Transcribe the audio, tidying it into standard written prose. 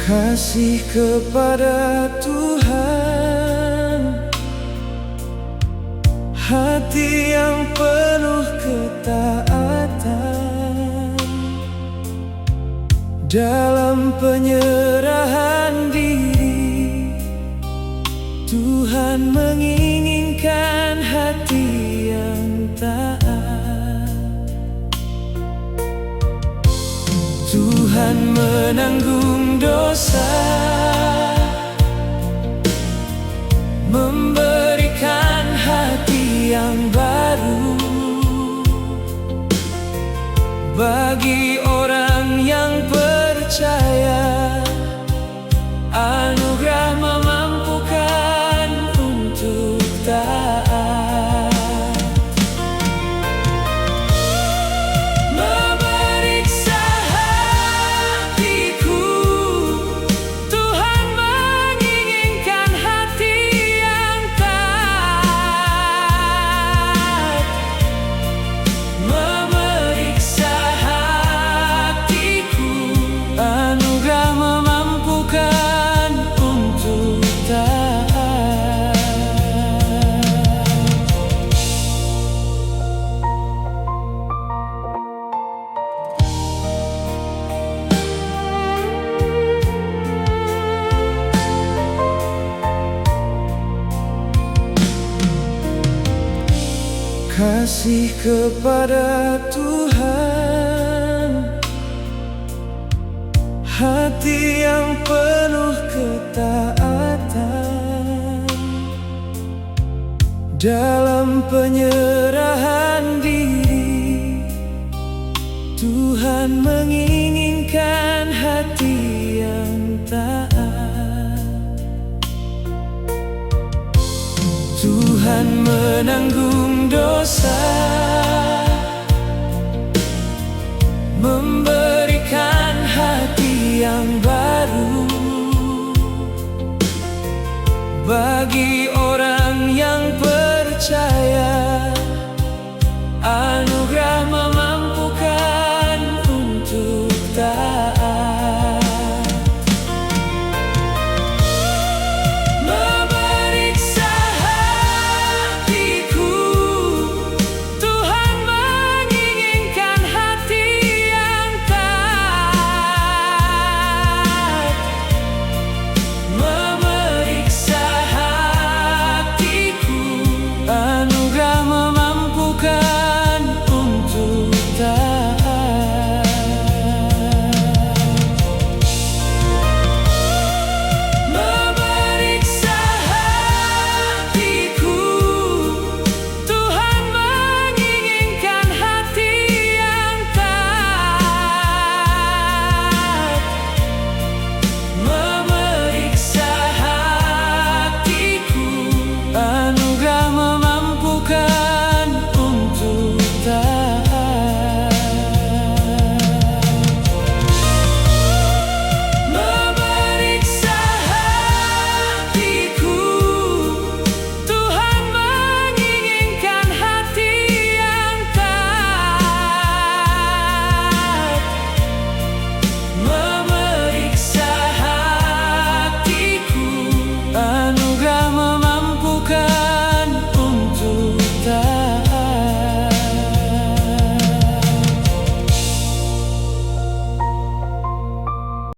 Kasih kepada Tuhan, hati yang penuh ketaatan. Dalam penyerahan diri, Tuhan menginginkan hati yang taat. Tuhan menanggung dosa, memberikan hati yang baru bagi orang yang percaya. Anugerah memampukan untuk taat. Memeriksa hatiku, Tuhan menginginkan hati yang taat. Memeriksa hatiku, anugerah memampukan untuk taat. Kasih kepada Tuhan, hati yang penuh ketaatan. Dalam penyerahan diri, Tuhan menginginkan hati yang taat. Tuhan menanggung dosa,